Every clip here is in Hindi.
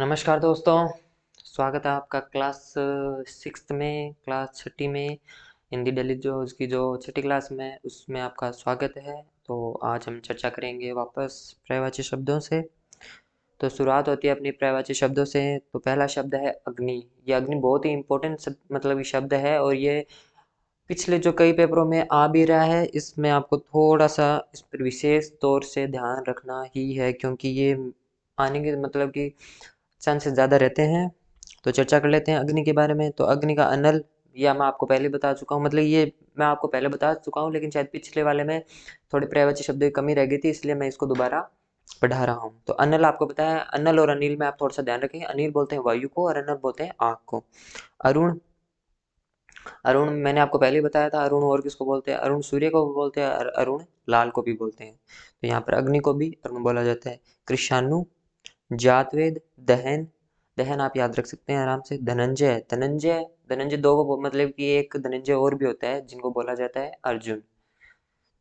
नमस्कार दोस्तों। स्वागत है आपका क्लास सिक्स्थ में, क्लास छठी में, हिंदी डेली जो उसकी जो छठी क्लास में उसमें आपका स्वागत है। तो आज हम चर्चा करेंगे वापस पर्यायवाची शब्दों से। तो शुरुआत होती है अपनी पर्यायवाची शब्दों से। तो पहला शब्द है अग्नि। ये अग्नि बहुत ही इम्पोर्टेंट मतलब ये शब्द है और ये पिछले जो कई पेपरों में आ भी रहा है। इसमें आपको थोड़ा सा इस पर विशेष तौर से ध्यान रखना ही है क्योंकि ये आने के मतलब कि चांसेस ज़्यादा रहते हैं। तो चर्चा कर लेते हैं अग्नि के बारे में। तो अग्नि का अनल, या मैं आपको पहले बता चुका हूँ, मतलब ये मैं आपको पहले बता चुका हूँ, लेकिन शायद पिछले वाले में थोड़े पर्यायवाची शब्दों की कमी रह गई थी, इसलिए मैं इसको दोबारा पढ़ा रहा हूँ। तो अनल आपको पता है, अनल और अनिल में आप थोड़ा सा ध्यान रखेंगे। अनिल बोलते हैं वायु को और अनल बोलते हैं आग को। अरुण, अरुण मैंने आपको पहले ही बताया था। अरुण और किसको बोलते हैं? अरुण सूर्य को भी बोलते हैं और अरुण लाल को भी बोलते हैं। तो यहाँ पर अग्नि को भी अरुण बोला जाता है। कृषाणु, जातवेद, दहन, दहन आप याद रख सकते हैं आराम से। धनंजय, धनंजय, धनंजय दो को मतलब कि एक धनंजय और भी होता है जिनको बोला जाता है अर्जुन।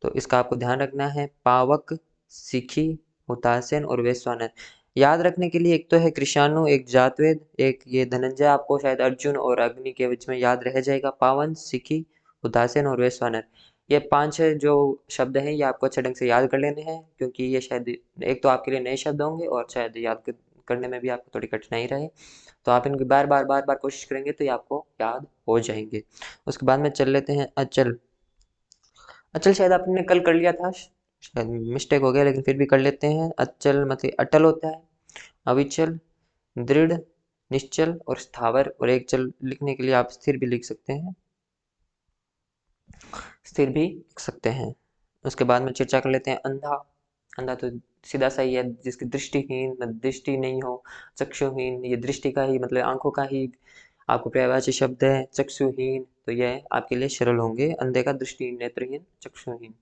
तो इसका आपको ध्यान रखना है। पावक, सिखी, हुतासेन और वैश्वानर। याद रखने के लिए एक तो है कृषाणु, एक जातवेद, एक ये धनंजय। आपको शायद अर्जुन और अग्नि के बीच में याद रह जाएगा। पावन, सिखी, हुतासेन और वैश्वानर। ये पांच जो शब्द हैं ये आपको अच्छे ढंग से याद कर लेने हैं क्योंकि ये शायद एक तो आपके लिए नए शब्द होंगे और शायद करने में भी आपको थोड़ी कठिनाई रहे। तो आप इनकी बार बार कोशिश करेंगे तो ये आपको याद हो जाएंगे। उसके बाद में चल लेते हैं अचल। अचल शायद आपने कल कर लिया था, शायद मिस्टेक हो गया, लेकिन फिर भी कर लेते हैं। अचल मतलब अटल होता है, अविचल, दृढ़, निश्चल और स्थावर। और एक चल लिखने के लिए आप स्थिर भी लिख सकते हैं, स्थिर भी लिख सकते हैं। उसके बाद में चर्चा कर लेते हैं अंधा। अंधा तो सीधा सा ही है, जिसकी दृष्टिहीन, दृष्टि नहीं हो। चक्षुहीन, ये दृष्टि का ही मतलब आंखों का ही आपको पर्यायवाची शब्द है। चक्षुहीन, तो यह आपके लिए सरल होंगे। अंधे का दृष्टिहीन, नेत्रहीन, चक्षुहीन।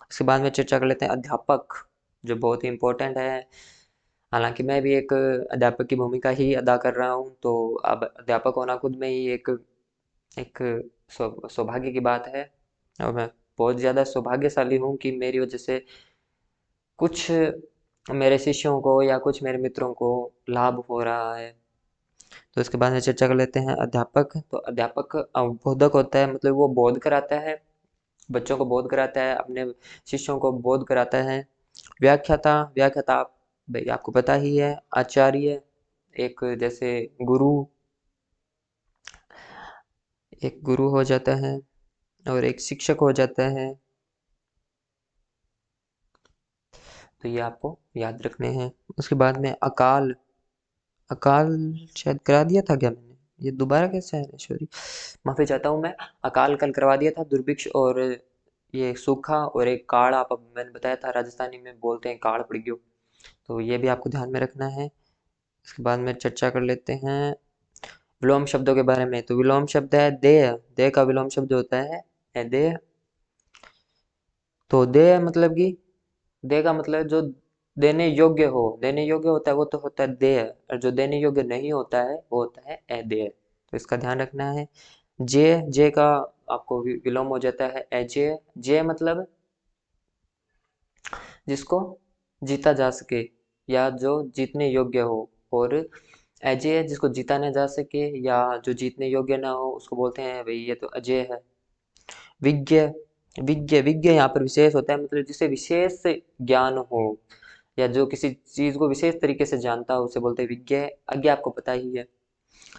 उसके बाद में चर्चा कर लेते हैं अध्यापक, जो बहुत ही इम्पोर्टेंट है। हालांकि मैं भी एक अध्यापक की भूमिका ही अदा कर रहा हूँ, तो अब अध्यापक होना खुद में ही एक एक सौभाग्य की बात है। और मैं बहुत ज़्यादा सौभाग्यशाली हूँ कि मेरी वजह से कुछ मेरे शिष्यों को या कुछ मेरे मित्रों को लाभ हो रहा है। तो इसके बाद में चर्चा कर लेते हैं अध्यापक। तो अध्यापक बोधक होता है, मतलब वो बोध कराता है, बच्चों को बोध कराता है, अपने शिष्यों को बोध कराता है। व्याख्याता, व्याख्याता आप भाई आपको पता ही है। आचार्य, एक जैसे गुरु, एक गुरु हो जाता है और एक शिक्षक हो जाता है। तो ये आपको याद रखने हैं। उसके बाद में अकाल। अकाल शायद करा दिया था क्या मैंने? ये दोबारा कैसे है? सॉरी, माफी चाहता हूँ मैं। अकाल कल करवा दिया था। दुर्भिक्ष और ये सूखा और एक काल आप मैंने बताया था, राजस्थानी में बोलते हैं काल पड़ गयो। तो ये भी आपको ध्यान में रखना है। इसके बाद में चर्चा कर लेते हैं विलोम शब्दों के बारे में। तो विलोम शब्द है देह। देह का विलोम शब्द होता है देह। तो देह मतलब कि देह का मतलब जो देने योग्य हो, देने योग्य होता है वो तो होता है देह, और जो देने योग्य नहीं होता है वो होता है अदेह। तो इसका ध्यान रखना है। जे, जे का आपको विलोम हो जाता है अजेय। जे मतलब जिसको जीता जा सके या जो जीतने योग्य हो। और अजेय जिसको जीता न जा सके या जो जीतने योग्य ना हो उसको बोलते हैं भाई ये तो अजेय है। विज्ञ, विज्ञ, विज्ञ यहाँ पर विशेष होता है, मतलब जिसे विशेष ज्ञान हो या जो किसी चीज को विशेष तरीके से जानता हो उसे बोलते हैं विज्ञ। आगे आपको पता ही है।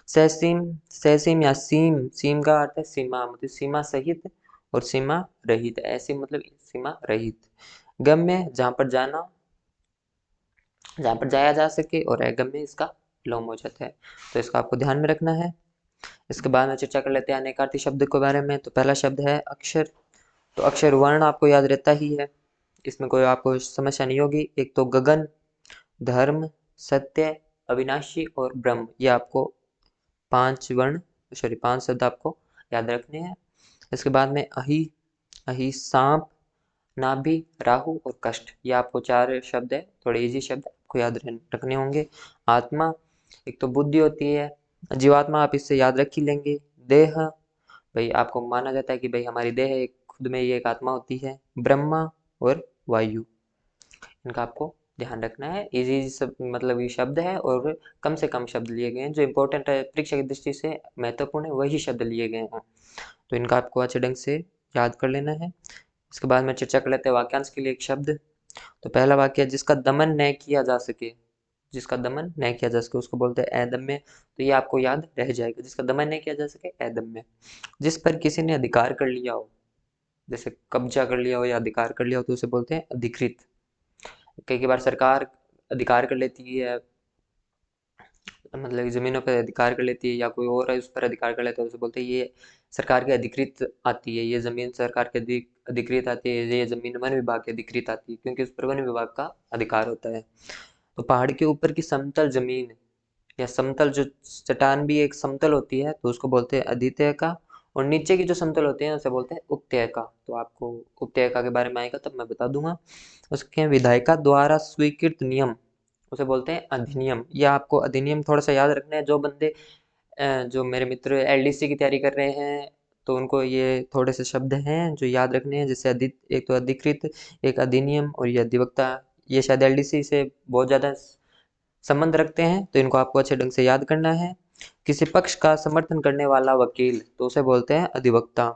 सहसीम, सहसीम या सीम, सीम का अर्थ है सीमा, मतलब सीमा सहित और सीमा रहित। ऐसी मतलब सीमा रहित। गम्य, जहाँ पर जाना, जहाँ पर जाया जा सके, और अगम्य इसका विलोम हो जाता है। तो इसका आपको ध्यान में रखना है। इसके बाद में चर्चा कर लेते हैं अनेकार्थी शब्द के बारे में। तो पहला शब्द है अक्षर। तो अक्षर वर्ण आपको याद रहता ही है, इसमें कोई आपको समस्या नहीं होगी। एक तो गगन, धर्म, सत्य, अविनाशी और ब्रह्म। ये आपको पांच वर्ण, सॉरी पांच शब्द आपको याद रखने हैं। इसके बाद में अहि, अहि सांप, नाभि, राहु और कष्ट। ये आपको चार शब्द है, थोड़े इजी शब्द आपको याद रखने होंगे। आत्मा, एक तो बुद्धि होती है। जीवात्मा आप इससे याद रख ही लेंगे। देह, भाई आपको माना जाता है कि भाई हमारी देह एक खुद में ही एक आत्मा होती है। ब्रह्मा और वायु, इनका आपको ध्यान रखना है। इजी सब मतलब ये शब्द है और कम से कम शब्द लिए गए हैं, जो इम्पोर्टेंट है परीक्षा की दृष्टि से महत्वपूर्ण है वही शब्द लिए गए हैं। तो इनका आपको अच्छे ढंग से याद कर लेना है। इसके बाद में चर्चा कर लेते हैं वाक्यांश के लिए एक शब्द। तो पहला वाक्य, जिसका दमन न किया जा सके। जिसका दमन न किया जा सके उसको बोलते हैं अदम्य। तो ये आपको याद रह जाएगा, जिसका दमन न किया जा सके अदम्य। जिस पर किसी ने अधिकार कर लिया हो, जैसे कब्जा कर लिया हो या अधिकार कर लिया हो, तो उसे बोलते हैं अधिकृत। कई कई बार सरकार अधिकार कर लेती है, मतलब जमीनों पर अधिकार कर लेती है, या कोई और है उस पर अधिकार कर लेता है, उसे बोलते हैं ये सरकार की अधिकृत आती है, ये जमीन सरकार के अधिकृत आती है, ये जमीन वन विभाग की अधिकृत आती है, क्योंकि उस पर वन विभाग का अधिकार होता है। तो पहाड़ के ऊपर की समतल जमीन या समतल जो चट्टान भी एक समतल होती है, तो उसको बोलते हैं अधित्यय का। और नीचे की जो समतल होते हैं उसे बोलते हैं उपत्यय का। तो आपको उपत्यय का के बारे में आएगा तब मैं बता दूंगा। उसके विधायिका द्वारा स्वीकृत नियम उसे बोलते हैं अधिनियम। ये आपको अधिनियम थोड़ा सा याद रखना है। जो बंदे जो मेरे मित्र एलडीसी की तैयारी कर रहे हैं, तो उनको ये थोड़े से शब्द हैं जो याद रखने हैं, जैसे एक तो अधिकृत, एक अधिनियम और ये अधिवक्ता। ये शायद एलडीसी से बहुत ज़्यादा संबंध रखते हैं, तो इनको आपको अच्छे ढंग से याद करना है। किसी पक्ष का समर्थन करने वाला वकील, तो उसे बोलते हैं अधिवक्ता।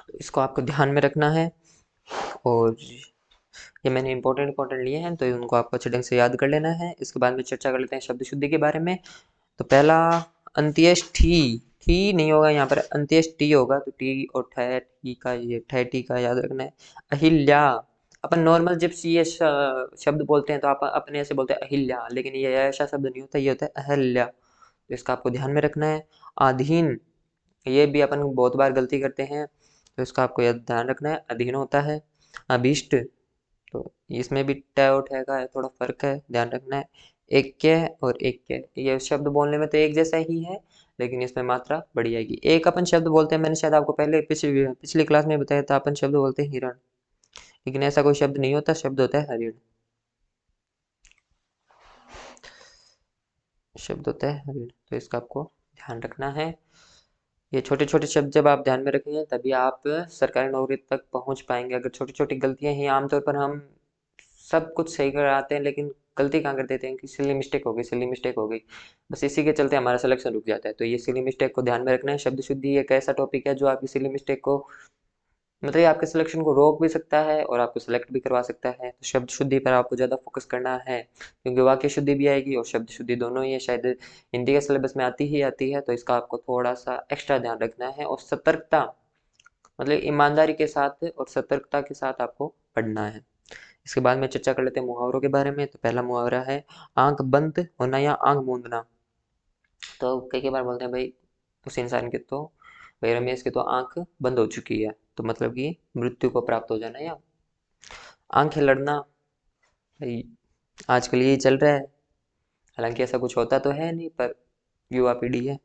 तो इसको आपको ध्यान में रखना है। और ये मैंने इंपॉर्टेंट लिए हैं, तो उनको आपको अच्छे ढंग से याद कर लेना है। इसके बाद में चर्चा कर लेते हैं शब्द शुद्धि के बारे में। तो पहला, अंत्येष्टि। ठी नहीं होगा यहाँ पर, अंत्येष्टि होगा। तो टी और ठै टी का, ये ठै टी का याद रखना है। अहिल्या, अपन नॉर्मल जब ये शब्द बोलते हैं तो आप अपने ऐसे बोलते हैं अहिल्या, लेकिन ये ऐसा शब्द नहीं होता, ये होता है अहल्या। तो इसका आपको ध्यान में रखना है। अधीन, ये भी अपन बहुत बार गलती करते हैं, तो इसका आपको याद ध्यान रखना है, अधीन होता है। अभीष्ट, तो इसमें भी टै और ठै का थोड़ा फर्क है, ध्यान रखना है। ऐक्य और ऐक्य, ये शब्द बोलने में तो एक जैसा ही है, लेकिन इसमें मात्रा बढ़ी आएगी। एक अपन शब्द बोलते हैं, मैंने शायद आपको पहले पिछली क्लास में बताया था, अपन शब्द बोलते हैं हिरण, लेकिन ऐसा कोई शब्द नहीं होता, शब्द होता है हरिण। शब्द होता है हरिण, तो इसका आपको ध्यान रखना है। ये छोटे छोटे शब्द जब आप ध्यान में रखेंगे तभी आप सरकारी नौकरी तक पहुंच पाएंगे। अगर छोटी छोटी गलतियां ही, आमतौर पर हम सब कुछ सही कराते हैं लेकिन गलती कहाँ कर देते हैं कि सिली मिस्टेक हो गई, सिली मिस्टेक हो गई, बस इसी के चलते हमारा सिलेक्शन रुक जाता है। तो ये सिली मिस्टेक को ध्यान में रखना है। शब्द शुद्धि एक ऐसा टॉपिक है जो आपकी सिली मिस्टेक को, मतलब ये आपके सिलेक्शन को रोक भी सकता है और आपको सिलेक्ट भी करवा सकता है। तो शब्द शुद्धि पर आपको ज़्यादा फोकस करना है, क्योंकि वाक्य शुद्धि भी आएगी और शब्द शुद्धि दोनों ही है, शायद हिंदी के सिलेबस में आती ही आती है। तो इसका आपको थोड़ा सा एक्स्ट्रा ध्यान रखना है। और सतर्कता, मतलब ईमानदारी के साथ और सतर्कता के साथ आपको पढ़ना है। इसके बाद में चर्चा कर लेते हैं मुहावरों के बारे में। तो पहला मुहावरा है आंख बंद होना या आंख मूंदना। तो कई कई बार बोलते हैं भाई उस इंसान के तो, भाई रमेश की तो आंख बंद हो चुकी है, तो मतलब कि मृत्यु को प्राप्त हो जाना। या आंखें लड़ना, भाई आजकल यही चल रहा है, हालांकि ऐसा कुछ होता तो है नहीं, पर युवा पीढ़ी है।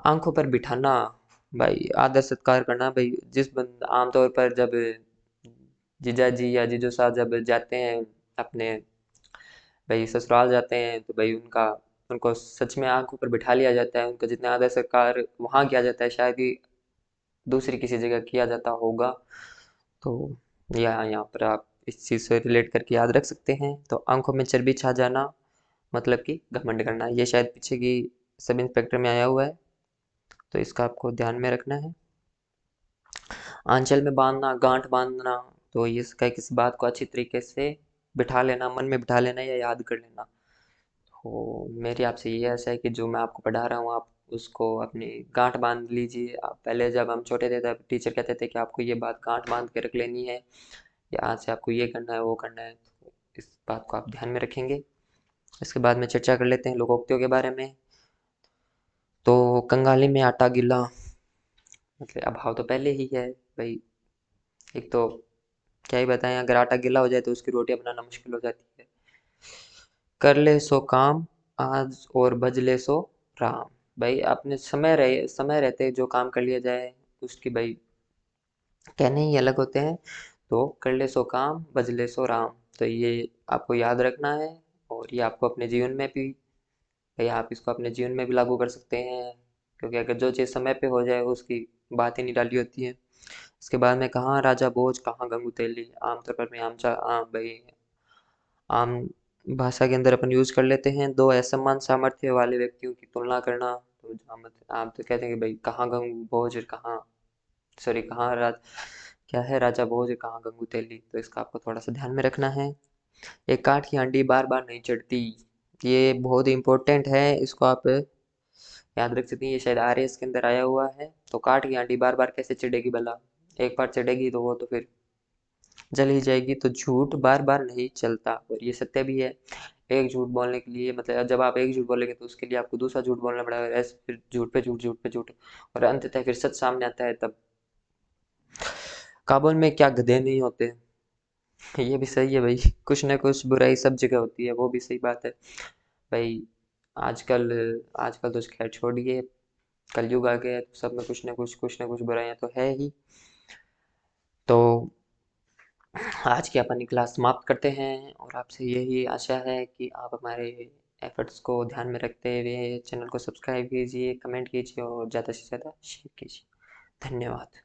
आंखों पर बिठाना, भाई आदर सत्कार करना। भाई जिस बंद आमतौर पर जब जीजा जी या जीजू साहब जब जाते हैं अपने, भाई ससुराल जाते हैं, तो भाई उनका, उनको सच में आंखों पर बिठा लिया जाता है। उनका जितना आदर सत्कार वहाँ किया जाता है, शायद ही दूसरी किसी जगह किया जाता होगा। तो यहाँ पर आप इस चीज़ से रिलेट करके याद रख सकते हैं। तो आंखों में चर्बी छा जाना, मतलब कि घमंड करना। ये शायद पीछे की सब इंस्पेक्टर में आया हुआ है, तो इसका आपको ध्यान में रखना है। आंचल में बांधना, गांठ बांधना, तो ये इसका किसी बात को अच्छी तरीके से बिठा लेना, मन में बिठा लेना या याद कर लेना। तो मेरी आपसे ये आशा है कि जो मैं आपको पढ़ा रहा हूँ आप उसको अपनी गांठ बांध लीजिए। आप पहले जब हम छोटे थे तब टीचर कहते थे कि आपको ये बात गांठ बांध के रख लेनी है, या आज से आपको ये करना है वो करना है, तो इस बात को आप ध्यान में रखेंगे। इसके बाद में चर्चा कर लेते हैं लोकोक्तियों के बारे में। तो कंगाली में आटा गीला, मतलब अभाव तो पहले ही है भाई। एक तो क्या ही बताएं, अगर आटा गीला हो जाए तो उसकी रोटियां बनाना मुश्किल हो जाती है। कर ले सो काम आज और भज ले सो राम। भाई आपने समय रहते जो काम कर लिया जाए उसकी भाई कहने ही अलग होते हैं। तो कर ले सो काम भज ले सो राम, तो ये आपको याद रखना है। और ये आपको अपने जीवन में भी, भाई आप इसको अपने जीवन में भी लागू कर सकते हैं, क्योंकि अगर जो चीज़ समय पे हो जाए उसकी बात ही निराली होती है। इसके बाद में कहाँ राजा भोज कहाँ गंगू तेली, आमतौर पर मैं आमचा भाई आम भाषा के अंदर अपन यूज कर लेते हैं। दो असमान सामर्थ्य वाले व्यक्तियों की तुलना करना, तो जहाँ आप तो कहते हैं कि भाई कहाँ गंगू भोज और कहाँ, सॉरी कहाँ राज, क्या है राजा भोज और कहाँ गंगू तेली, तो इसका आपको थोड़ा सा ध्यान में रखना है। एक काठ की हांडी बार बार नहीं चढ़ती, ये बहुत इंपॉर्टेंट है, इसको आप याद रख सकती हैं। ये शायद आरएस के अंदर आया हुआ है। तो काठ की हांडी बार बार कैसे चढ़ेगी भला, एक बार चढ़ेगी तो वो तो फिर जल ही जाएगी। तो झूठ बार बार नहीं चलता, और ये सत्य भी है। एक झूठ बोलने के लिए मतलब जब आप एक झूठ बोलेंगे तो उसके लिए आपको दूसरा झूठ बोलना पड़ेगा, ऐसे फिर झूठ पे झूठ, झूठ पे झूठ, और अंततः फिर सच सामने आता है तब। काबुल में क्या गधे नहीं होते, ये भी सही है भाई। कुछ ना कुछ बुराई सब जगह होती है, वो भी सही बात है भाई। आजकल आजकल तो खैर छोड़िए, कलयुग आ गया है, तो सब में कुछ ना कुछ बुराइयां तो है ही। तो आज की अपनी क्लास समाप्त करते हैं, और आपसे यही आशा है कि आप हमारे एफर्ट्स को ध्यान में रखते हुए चैनल को सब्सक्राइब कीजिए, कमेंट कीजिए और ज़्यादा से ज़्यादा शेयर कीजिए। धन्यवाद।